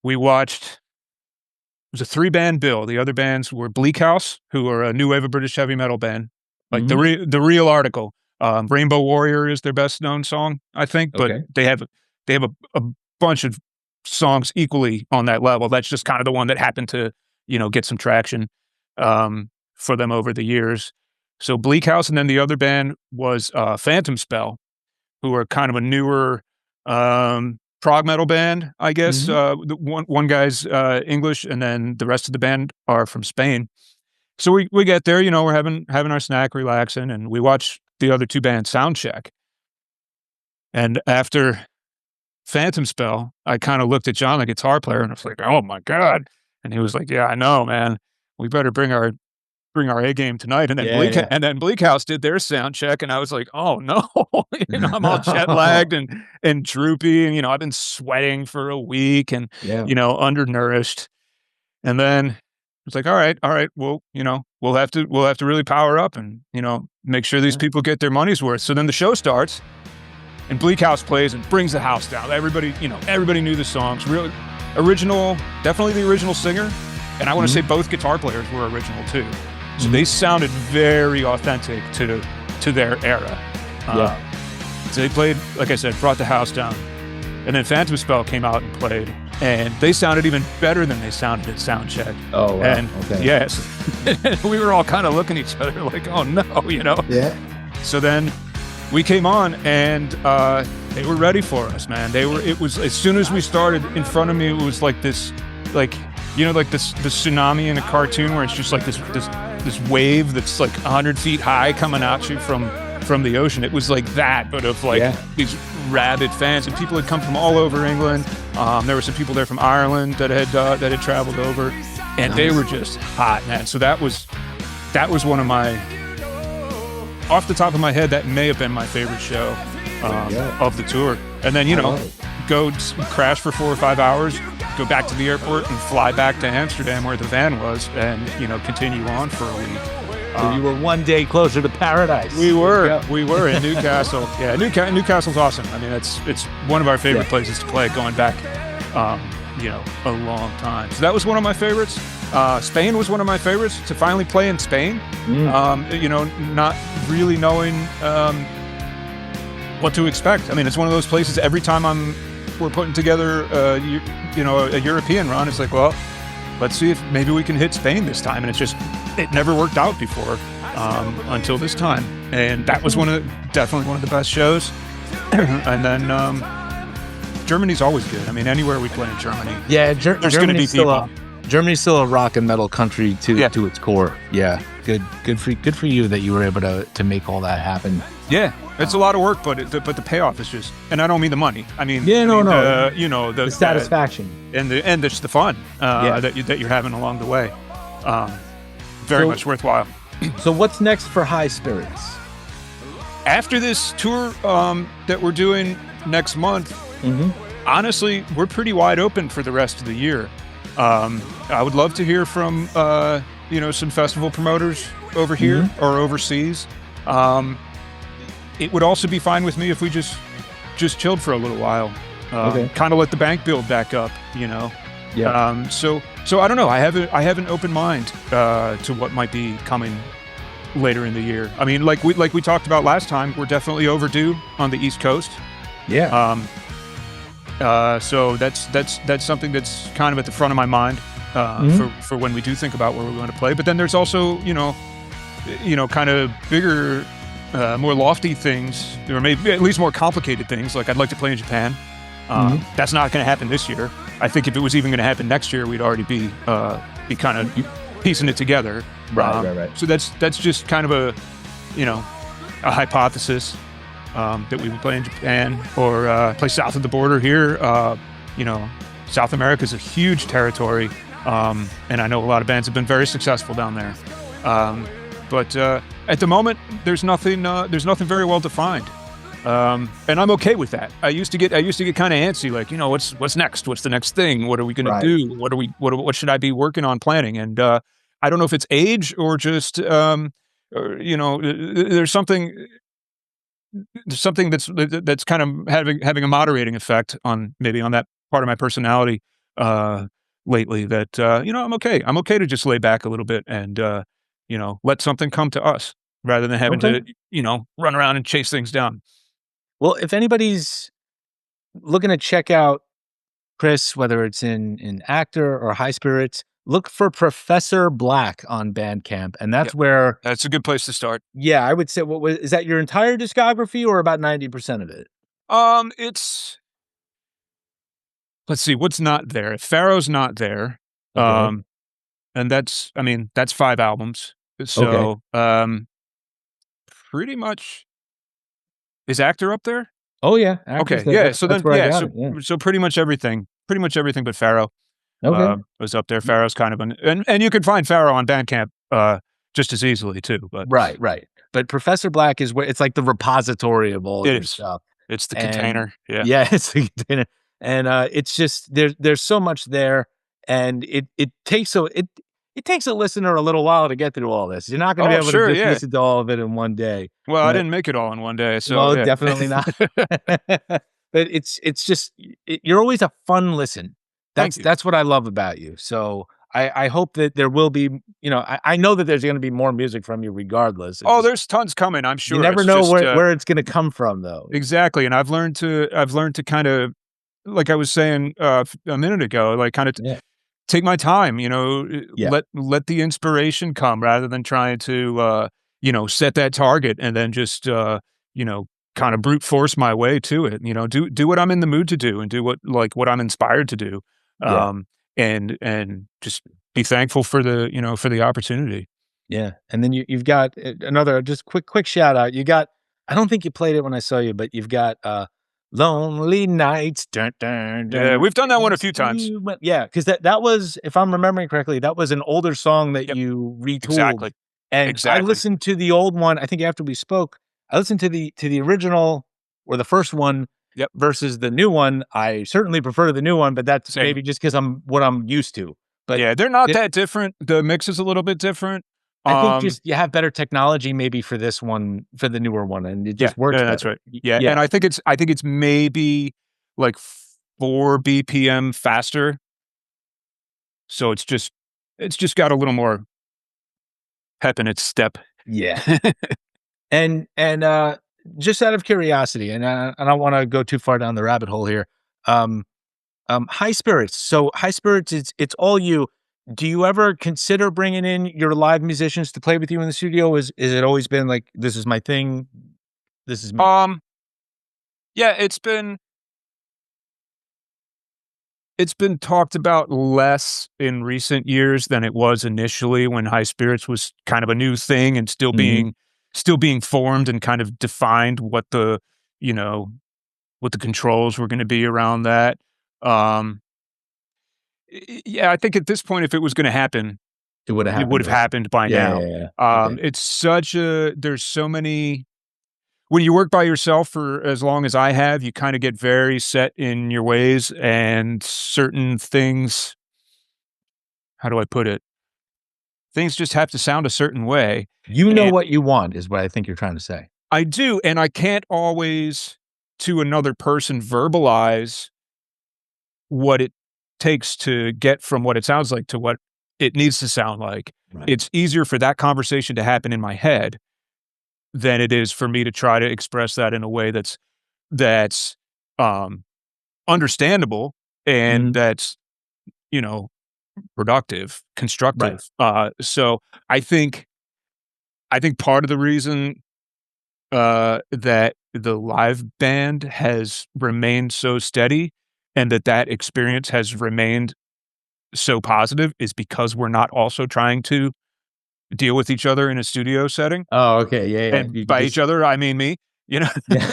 we watched, it was a 3-band bill. The other bands were Bleak House, who are a new wave of British heavy metal band. Like the real article. Rainbow Warrior is their best known song, I think, but they have a bunch of songs equally on that level. That's just kind of the one that happened to, get some traction for them over the years. So Bleak House, and then the other band was Phantom Spell, who are kind of a newer prog metal band, I guess. The one guy's English, and then the rest of the band are from Spain. So we get there, we're having our snack, relaxing, and we watch the other 2 bands sound check. And after Phantom Spell, I kind of looked at John, the guitar player, and I was like, "Oh my God." And he was like, "Yeah, I know, man. We better bring our A game tonight." And then and then Bleak House did their sound check, and I was like, "Oh no." I'm all jet lagged and droopy, and I've been sweating for a week and undernourished. And then it's like, all right, well, we'll have to really power up and, make sure these people get their money's worth. So then the show starts and Bleak House plays and brings the house down. Everybody knew the songs. Really original, definitely the original singer. And I want to say both guitar players were original too. So they sounded very authentic to their era. So they played, like I said, brought the house down. And then Phantom Spell came out and played. And they sounded even better than they sounded at soundcheck. Oh, wow. And yes, we were all kind of looking at each other like, "Oh no," Yeah. So then we came on, and they were ready for us, man. It was as soon as we started. In front of me, it was like this, like the tsunami in a cartoon where it's just like this wave that's like 100 feet high coming at you from the ocean. It was like that, but of like these rabid fans, and people had come from all over England. There were some people there from Ireland that had traveled over, and they were just hot, man. So that was one of my, off the top of my head, that may have been my favorite show of the tour. And then go crash for 4 or 5 hours, go back to the airport, and fly back to Amsterdam where the van was, and continue on for a week. So you were one day closer to paradise. We were in Newcastle. Yeah, Newcastle's awesome. I mean, it's one of our favorite places to play, going back, a long time. So that was one of my favorites. Spain was one of my favorites, to finally play in Spain. Not really knowing what to expect. I mean, it's one of those places. Every time we're putting together, a European run, it's like, well, let's see if maybe we can hit Spain this time. And it never worked out before until this time. And that was definitely one of the best shows. And then Germany's always good. I mean, anywhere we play in Germany, there's going to be people. Germany's still a rock and metal country to its core. Yeah, good for you that you were able to make all that happen. Yeah, it's a lot of work, but the payoff is just, and I don't mean the money. I mean, the satisfaction and just the fun that you're having along the way. Very much worthwhile. So what's next for High Spirits? After this tour that we're doing next month, honestly, we're pretty wide open for the rest of the year. I would love to hear from some festival promoters over here or overseas. It would also be fine with me if we just chilled for a little while, kind of let the bank build back up, So I don't know. I have an open mind to what might be coming later in the year. I mean, like we talked about last time, we're definitely overdue on the East Coast. Yeah. So that's something that's kind of at the front of my mind for when we do think about where we're going to play. But then there's also kind of bigger, more lofty things, or maybe at least more complicated things. Like I'd like to play in Japan. That's not going to happen this year. I think if it was even going to happen next year, we'd already be kind of piecing it together. Right. So that's just kind of a hypothesis. That we would play in Japan or play south of the border here. South America is a huge territory, and I know a lot of bands have been very successful down there. But at the moment, there's nothing very well defined. And I'm okay with that. I used to get kind of antsy, like, what's next? What's the next thing? What are we going to do? What should I be working on planning? And I don't know if it's age or just there's something that's kind of having a moderating effect on that part of my personality lately. That I'm okay. I'm okay to just lay back a little bit and let something come to us rather than having Okay. to run around and chase things down. Well, if anybody's looking to check out Chris, whether it's in Actor or High Spirits, look for Professor Black on Bandcamp, and that's Yep. where. That's a good place to start. Yeah, I would say. Is that your entire discography or about 90% of it? It's let's see what's not there. If Pharaoh's not there, Okay. and that's 5 albums. Okay. So pretty much is Actor up there? Oh yeah, Actors. Okay, yeah. So That's then, where I yeah. got So it. Yeah. pretty much everything but Pharaoh Okay. was up there. Pharaoh's kind of and you can find Pharaoh on Bandcamp just as easily too. But Right. Right. But Professor Black is where it's like the repository of all it your is. stuff. It's the And container. Yeah. yeah, it's a container. And it's just there's so much there, and it takes a listener a little while to get through all this. You're not going to be Oh, able to sure. just Yeah. listen to all of it in one day. Well, I But didn't make it all in one day, so well, yeah. definitely not. But it's just you're always a fun listen. Thank you. That's what I love about you. So I hope that there will be, I know that there's going to be more music from you regardless. Oh, there's tons coming, I'm You sure. never It's know just where it's going to come from, though. exactly, and I've learned to kind of, like I was saying a minute ago, like kind of Yeah. take my time. Yeah. Let the inspiration come rather than trying to set that target and then just kind of brute force my way to it. Do what I'm in the mood to do and do what I'm inspired to do, Yeah. and just be thankful for the opportunity. Yeah. And then you've got another just quick shout out. You got, I don't think you played it when I saw you, but you've got Lonely Nights. Dun, dun, Yeah, dun, we've done that one a as few times. you went. Yeah, because that was, if I'm remembering correctly, that was an older song that Yep, you retooled. exactly, And I exactly. listened to the old one. I think after we spoke, I listened to the original or the first one Yep, versus the new one. I certainly prefer the new one, but that's same. maybe just because I'm what I'm used to. But Yeah, they're not that different. The mix is a little bit different. I think just you have better technology maybe for this one, for the newer one, and it Yeah, just works yeah, that's better. right. Yeah, Yeah. and I think it's maybe like 4 BPM faster. So it's just got a little more pep in its step. Yeah. And just out of curiosity, and I don't wanna go too far down the rabbit hole here, um, High Spirits. So High Spirits, it's all you. Do you ever consider bringing in your live musicians to play with you in the studio? Is it always been like, "This is my thing, this is me"? Um, yeah, it's been talked about less in recent years than it was initially when High Spirits was kind of a new thing and still Mhm. being formed and kind of defined you know, what the controls were gonna be around that. Um, yeah, I think at this point, if it was gonna happen, It would have it would happened have already. happened by Yeah, now. yeah, yeah. Okay. There's so many when you work by yourself for as long as I have, you kinda get very set in your ways and certain things, how do I put it? Things just have to sound a certain way, You know and what you want is what I think you're trying to say. I do, and I can't always, to another person, verbalize what it takes to get from what it sounds like to what it needs to sound like. Right. It's easier for that conversation to happen in my head than it is for me to try to express that in a way that's um, understandable and Mhm. that's you know productive, Right. constructive. So I think I think part of the reason that the live band has remained so steady and that experience has remained so positive is because we're not also trying to deal with each other in a studio setting. Oh, okay. Yeah, yeah. And You could by each just other, I mean me, you know? yeah.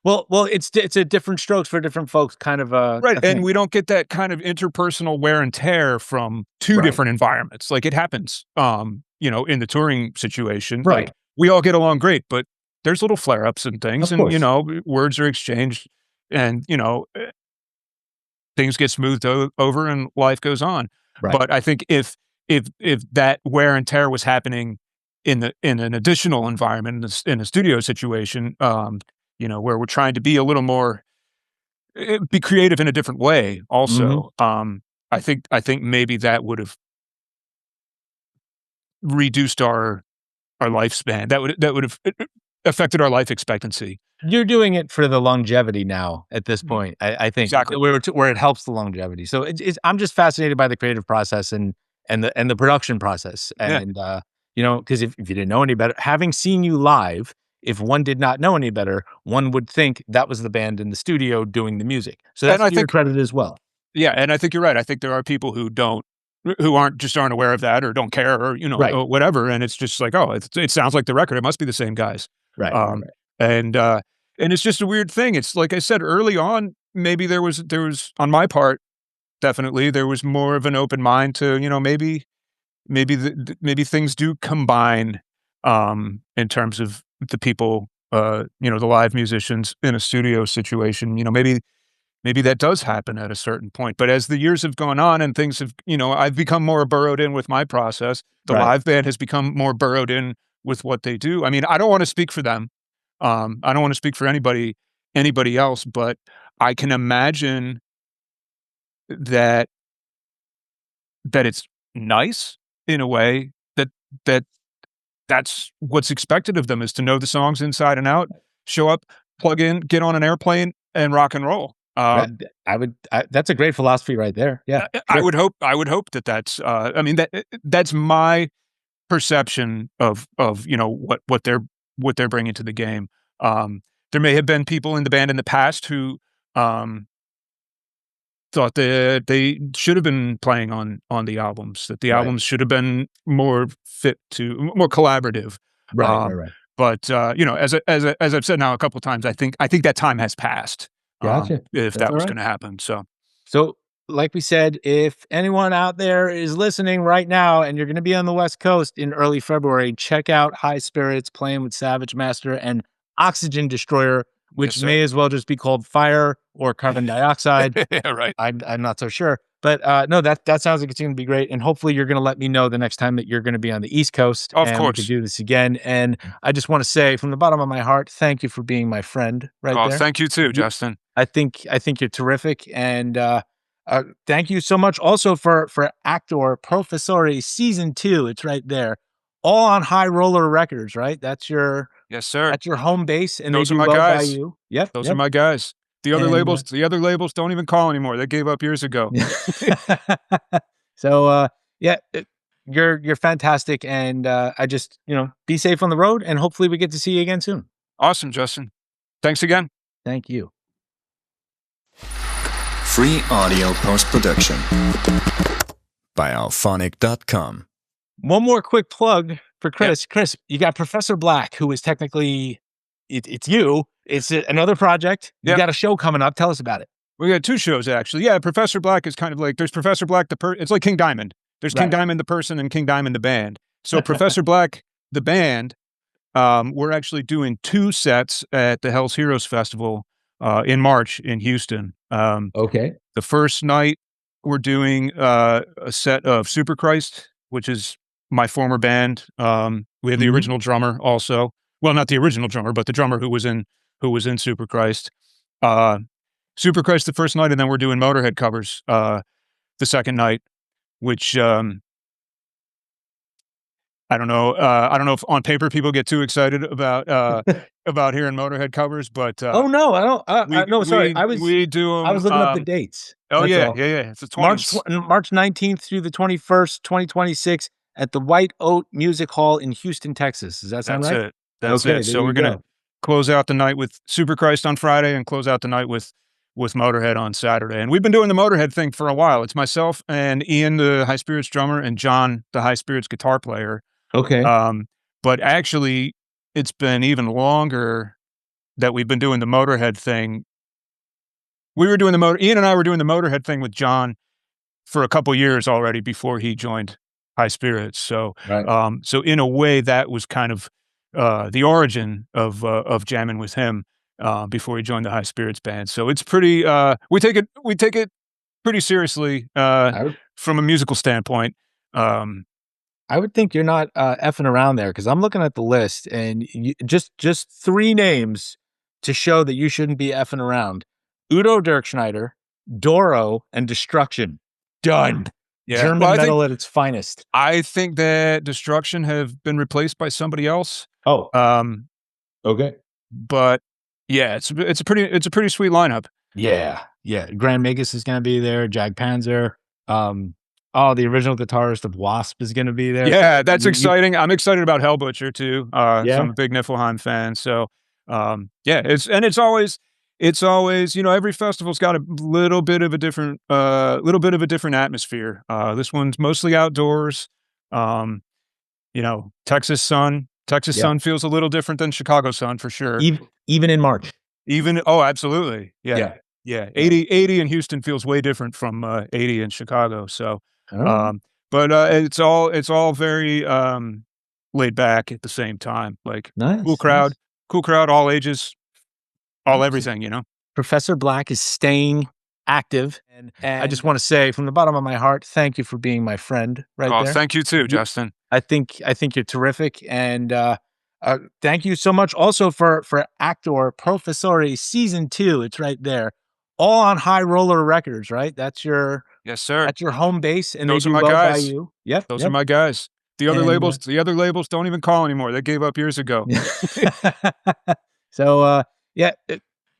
Well, it's a different strokes for different folks, kind of Right, a and thing. we don't get that kind of interpersonal wear and tear from 2 Right. different environments, like, it happens, in the touring situation, like, Right. we all get along great, but there's little flare-ups and things, Of and, course. words are exchanged, and, things get smoothed over and life goes on. Right. But I think if that wear and tear was happening in an additional environment, in a studio situation, where we're trying to be a little more be creative in a different way Mhm. also, I think maybe that would've reduced our lifespan. That would've affected our life expectancy. You're doing it for the longevity now at this Mhm. point, I think, Exactly. where it helps the longevity. So it's I'm just fascinated by the creative process and the production process. Yeah. And, 'cause if you didn't know any better, having seen you live, if one did not know any better, one would think that was the band in the studio doing the music. So And that's I to your think credit as well. Yeah, and I think you're right. I think there are people who aren't aware of that or don't care or, Right. whatever, and it's just like, "Oh, it sounds like the record. It must be the same guys." Right, right, Um, right. and, uh, and it's just a weird thing. It's like I said early on, maybe there was on my part, definitely, there was more of an open mind to, maybe things do combine, in terms of the people, the live musicians in a studio situation, maybe that does happen at a certain point, but as the years have gone on and things have I've become more burrowed in with my process, the Right. live band has become more burrowed in with what they do. I mean, I don't wanna speak for them. I don't wanna speak for anybody else, but I can imagine that it's nice in a way that that's what's expected of them is to know the songs inside and out, show up, plug in, get on an airplane, and rock and roll. That's a great philosophy right there. Yeah, I sure. would hope that I mean, that's my perception of, what they're bringing to the game. There may have been people in the band in the past who, um, thought that they should have been playing on the albums, that the Right. albums should have been more fit to more collaborative. Right, right, Um, right. but, as I've said now a couple times, I think that time has passed, Gotcha. if That's that was alright. gonna happen, so So, like we said, if anyone out there is listening right now and you're gonna be on the West Coast in early February, check out High Spirits playing with Savage Master and Oxygen Destroyer, yes, which sir. may as well just be called Fire or Carbon Dioxide. Yeah, right. I'm not so sure. But, no, that sounds like it's gonna be great, and hopefully you're gonna let me know the next time that you're gonna be on the East Coast, Of and we could course. do this again, and I just wanna say from the bottom of my heart, thank you for being my friend right Oh, there. thank you too, You Justin. I think you're terrific, and, thank you so much also for Aktor Professori Season 2, it's right there, all on High Roller Records, right? Yes, sir. That's your home base, and they Those are do my well by guys. you. Yep, Those are yep, my guys. and, The other labels don't even call anymore. They gave up years ago. So, yeah, you're fantastic, and, I just, be safe on the road, and hopefully we get to see you again soon. Awesome, Justin. Thanks again. Thank you. Free audio post-production by alphonic.com. One more quick plug for Yeah. Chris. Chris, you got Professor Black, who is technically it's you. It's another project. You Yeah. got a show coming up. Tell us about it. We got 2 shows actually. Yeah, Professor Black is kind of like there's Professor Black it's like King Diamond. There's King Right. Diamond the person and King Diamond the band. So Professor Black the band, we're actually doing 2 sets at the Hell's Heroes Festival, in March in Houston. Okay. The first night, we're doing, a set of Superchrist, which is my former band. We have the Mhm. original drummer also. Well, not the original drummer, but the drummer who was in Superchrist. Uh, Superchrist the first night, and then we're doing Motorhead covers, the second night, which, I don't know if on paper people get too excited about hearing Motorhead covers, but, Oh, no, I don't no, sorry. we do I them. was looking up the dates. Oh, That's yeah, all. yeah, yeah, it's the 20s. March 19th through the 21st, 2026 at the White Oat Music Hall in Houston, Texas. Does that sound That's right? it. That's Okay, it. there So we're you gonna go. close out the night with Superchrist on Friday and close out the night with Motorhead on Saturday. And we've been doing the Motorhead thing for a while. It's myself and Ian, the High Spirits drummer, and John, the High Spirits guitar player. Okay. Um, but actually, it's been even longer that we've been doing the Motorhead thing. Ian and I were doing the Motorhead thing with John for a couple years already before he joined High Spirits. So, Right. so in a way, that was kind of the origin of jamming with him before he joined the High Spirits band. So it's pretty. We take it pretty seriously from a musical standpoint. I would think you're not effing around there, because I'm looking at the list, and just 3 names to show that you shouldn't be effing around: Udo Dirkschneider, Doro, and Destruction. Done. Yeah. German metal at its finest. I think that Destruction have been replaced by somebody else. Oh, okay. But yeah, it's a pretty sweet lineup. Yeah. Grand Magus is going to be there. Jag Panzer. The original guitarist of Wasp is going to be there. Yeah, that's exciting. I'm excited about Hellbutcher too. Yeah. So I'm a big Niflheim fan. So, yeah, it's always, every festival's got a little bit of a different atmosphere. This one's mostly outdoors. Texas sun feels a little different than Chicago sun for sure. Even in March. Absolutely. Yeah. 80 in Houston feels way different from 80 in Chicago. So, but it's all very laid back at the same time. Like, nice, cool crowd, all ages, all everything. Professor Black is staying active, and I just want to say from the bottom of my heart, thank you for being my friend. There. Thank you too, Justin. I think you're terrific, and thank you so much also for Aktor Professori Season 2. It's right there, all on High Roller Records, right? That's your yes, sir. That's your home base, and those they are do my well guys. by you. Yep, those are my guys. The other labels don't even call anymore. They gave up years ago. So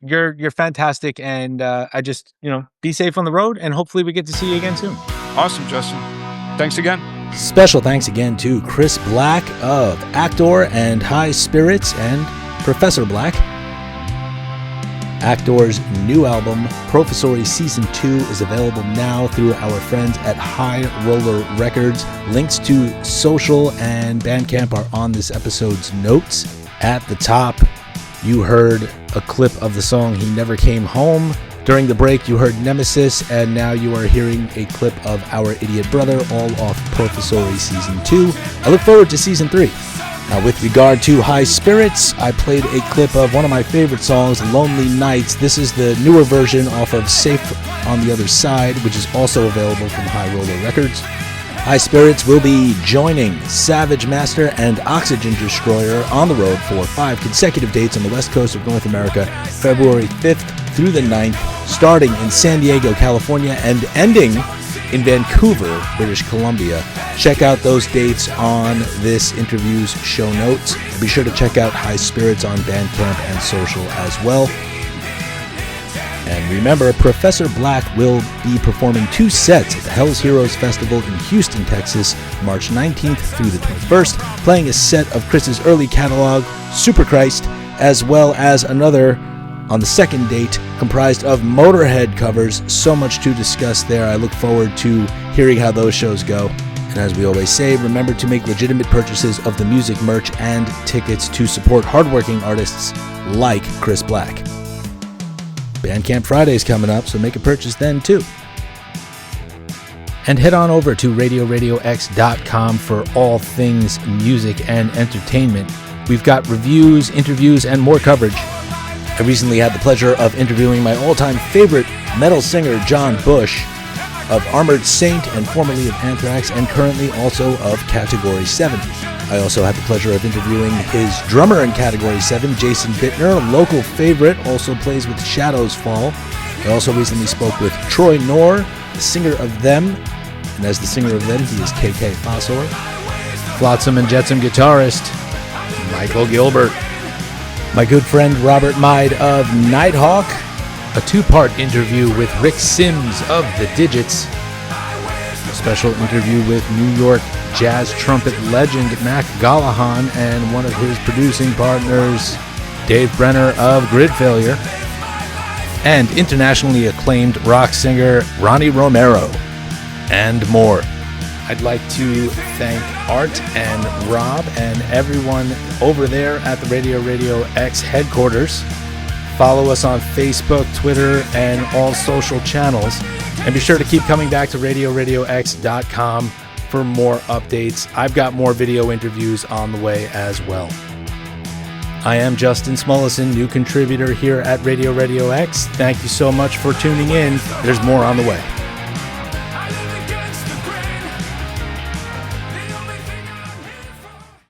you're fantastic, and I just be safe on the road, and hopefully we get to see you again soon. Awesome, Justin. Thanks again. Special thanks again to Chris Black of Aktor and High Spirits, and Professor Black. Aktor's new album, Professori Season 2, is available now through our friends at High Roller Records. Links to social and Bandcamp are on this episode's notes. At the top, you heard a clip of the song He Never Came Home. During the break, you heard Nemesis, and now you are hearing a clip of Our Idiot Brother, all off Professori Season 2. I look forward to Season 3. Now, with regard to High Spirits, I played a clip of one of my favorite songs, Lonely Nights. This is the newer version off of Safe on the Other Side, which is also available from High Roller Records. High Spirits will be joining Savage Master and Oxygen Destroyer on the road for 5 consecutive dates on the west coast of North America, February 5th through the 9th, starting in San Diego, California, and ending in Vancouver, British Columbia. Check out those dates on this interview's show notes. Be sure to check out High Spirits on Bandcamp and social as well. And remember, Professor Black will be performing 2 sets at the Hell's Heroes Festival in Houston, Texas, March 19th through the 21st, playing a set of Chris's early catalog, Super Christ, as well as another on the second date comprised of Motorhead covers. So much to discuss there. I look forward to hearing how those shows go. And as we always say, remember to make legitimate purchases of the music, merch, and tickets to support hardworking artists like Chris Black. Bandcamp Friday is coming up, so make a purchase then too. And head on over to RadioRadioX.com for all things music and entertainment. We've got reviews, interviews, and more coverage. I recently had the pleasure of interviewing my all-time favorite metal singer, John Bush, of Armored Saint and formerly of Anthrax, and currently also of Category 7. I also had the pleasure of interviewing his drummer in Category 7, Jason Bittner, a local favorite, also plays with Shadows Fall. I also recently spoke with Troy Knorr, the singer of Them, and as the singer of Them, he is KK Fossor. Flotsam and Jetsam guitarist, Michael Gilbert. My good friend Robert Meid of Nighthawk, a 2-part interview with Rick Sims of The Digits, a special interview with New York jazz trumpet legend Mac Gallahan and one of his producing partners, Dave Brenner of Grid Failure, and internationally acclaimed rock singer Ronnie Romero, and more. I'd like to thank Art and Rob and everyone over there at the Radio X headquarters. Follow us on Facebook, Twitter, and all social channels. And be sure to keep coming back to RadioRadioX.com for more updates. I've got more video interviews on the way as well. I am Justin Smulison, new contributor here at Radio Radio X. Thank you so much for tuning in. There's more on the way.